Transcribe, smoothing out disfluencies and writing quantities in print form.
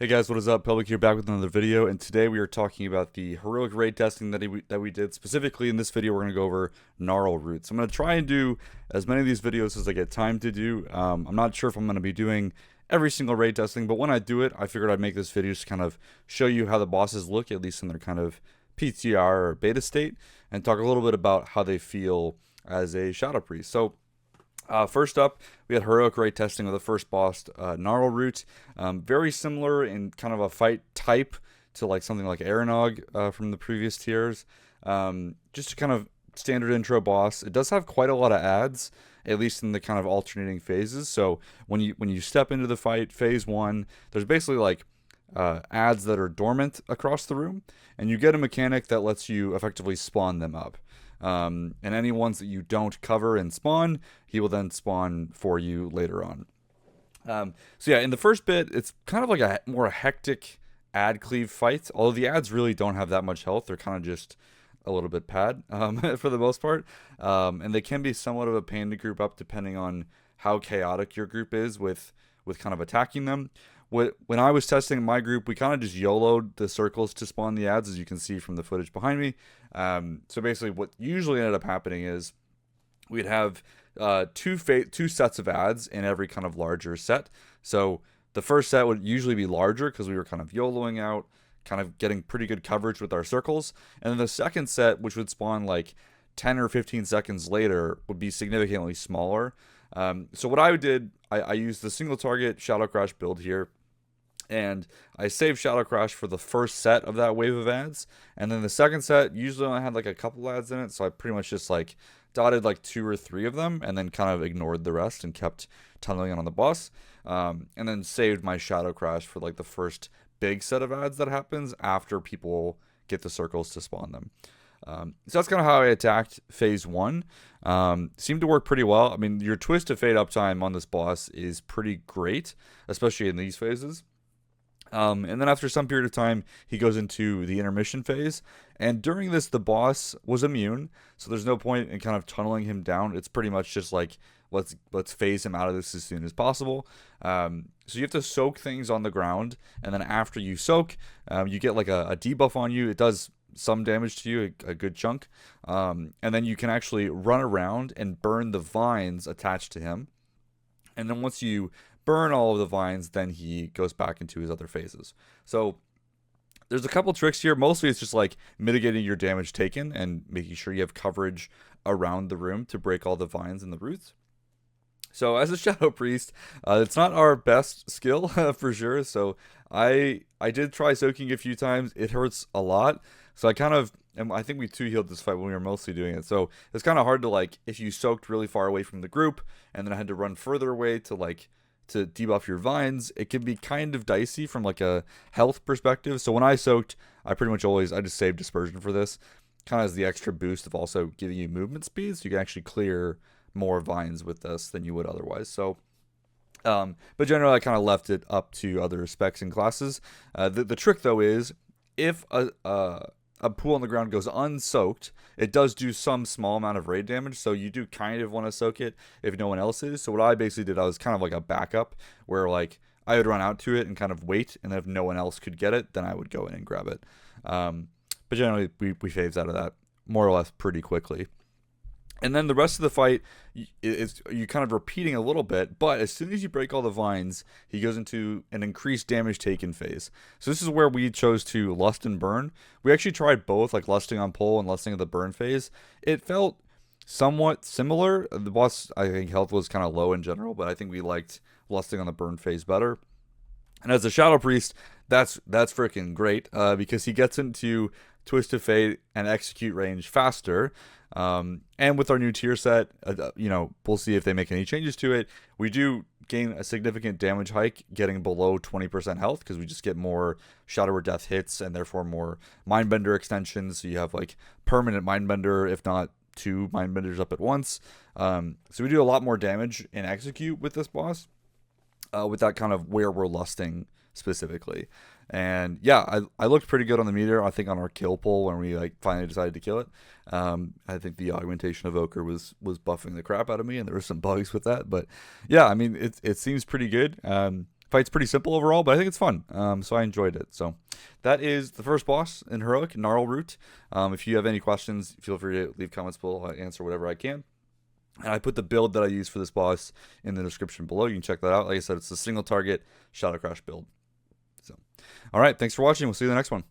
Hey guys, what is up? Public here, back with another video, and today we are talking about the heroic raid testing that we did. Specifically, in this video, we're going to go over Gnarlroot. So I'm going to try and do as many of these videos as I get time to do. I'm not sure if I'm going to be doing every single raid testing, but when I do it, I figured I'd make this video just kind of show you how the bosses look, at least in their kind of PTR or beta state, and talk a little bit about how they feel as a Shadow Priest. So first up, we had heroic raid testing of the first boss, Gnarlroot. Very similar in kind of a fight type to like something like Aranog from the previous tiers. Just a kind of standard intro boss. It does have quite a lot of adds, at least in the kind of alternating phases. So when you step into the fight, phase one, there's basically like adds that are dormant across the room, and you get a mechanic that lets you effectively spawn them up. And any ones that you don't cover and spawn, he will then spawn for you later on. So yeah, in the first bit, it's kind of like a more hectic ad cleave fight. Although the ads really don't have that much health, they're kind of just a little bit pad for the most part. And they can be somewhat of a pain to group up depending on how chaotic your group is with kind of attacking them. When I was testing my group, we kind of just YOLO'd the circles to spawn the ads, as you can see from the footage behind me. So basically what usually ended up happening is we'd have two sets of ads in every kind of larger set. So the first set would usually be larger because we were kind of YOLOing out, kind of getting pretty good coverage with our circles. And then the second set, which would spawn like 10 or 15 seconds later, would be significantly smaller. So what I did, I used the single target Shadow Crash build here. And I saved Shadow Crash for the first set of that wave of ads. And then the second set usually only had like a couple ads in it. So I pretty much just like dotted like 2 or 3 of them and then kind of ignored the rest and kept tunneling on the boss. And then saved my Shadow Crash for like the first big set of ads that happens after people get the circles to spawn them. So that's kind of how I attacked phase 1. Seemed to work pretty well. I mean, your twist to fade uptime on this boss is pretty great, especially in these phases. And then after some period of time, he goes into the intermission phase. And during this, the boss was immune, so there's no point in kind of tunneling him down. It's pretty much just like, let's phase him out of this as soon as possible. So you have to soak things on the ground, and then after you soak, you get like a debuff on you. It does some damage to you, a good chunk. And then you can actually run around and burn the vines attached to him. And then once you burn all of the vines, then he goes back into his other phases. So there's a couple tricks here. Mostly it's just like mitigating your damage taken and making sure you have coverage around the room to break all the vines and the roots. So as a Shadow Priest, it's not our best skill for sure. So I did try soaking a few times. It hurts a lot. So I think we 2-healed this fight when we were mostly doing it. So it's kind of hard to like, if you soaked really far away from the group and then I had to run further away to debuff your vines, it can be kind of dicey from like a health perspective. So when I soaked, I just saved dispersion for this. Kind of as the extra boost of also giving you movement speed, so you can actually clear more vines with this than you would otherwise. So but generally I kind of left it up to other specs and classes. The trick though is if a pool on the ground goes unsoaked, it does do some small amount of raid damage, so you do kind of want to soak it if no one else is. So what I basically did, I was kind of like a backup, where like I would run out to it and kind of wait, and then if no one else could get it, then I would go in and grab it. But generally, we phase out of that more or less pretty quickly. And then the rest of the fight is you kind of repeating a little bit, but as soon as you break all the vines, he goes into an increased damage taken phase. So this is where we chose to lust and burn. We actually tried both, like lusting on pull and lusting at the burn phase. It felt somewhat similar. The boss, I think, health was kind of low in general, but I think we liked lusting on the burn phase better. And as a Shadow Priest, that's freaking great because he gets into Twist of Fate and Execute range faster. And with our new tier set, we'll see if they make any changes to it. We do gain a significant damage hike getting below 20% health because we just get more Shadow or Death hits and therefore more Mindbender extensions. So you have like permanent Mindbender, if not 2 Mindbenders up at once. So we do a lot more damage in Execute with this boss, with that kind of where we're lusting specifically. And yeah, I looked pretty good on the meter, I think, on our kill pull when we like finally decided to kill it. I think the augmentation of Ochre was buffing the crap out of me, and there were some bugs with that. But yeah, I mean, it seems pretty good. Fight's pretty simple overall, but I think it's fun. So I enjoyed it. So that is the first boss in Heroic, Gnarlroot. If you have any questions, feel free to leave comments below. I'll answer whatever I can. And I put the build that I use for this boss in the description below. You can check that out. Like I said, it's a single target Shadow Crash build. So, all right, thanks for watching. We'll see you in the next one.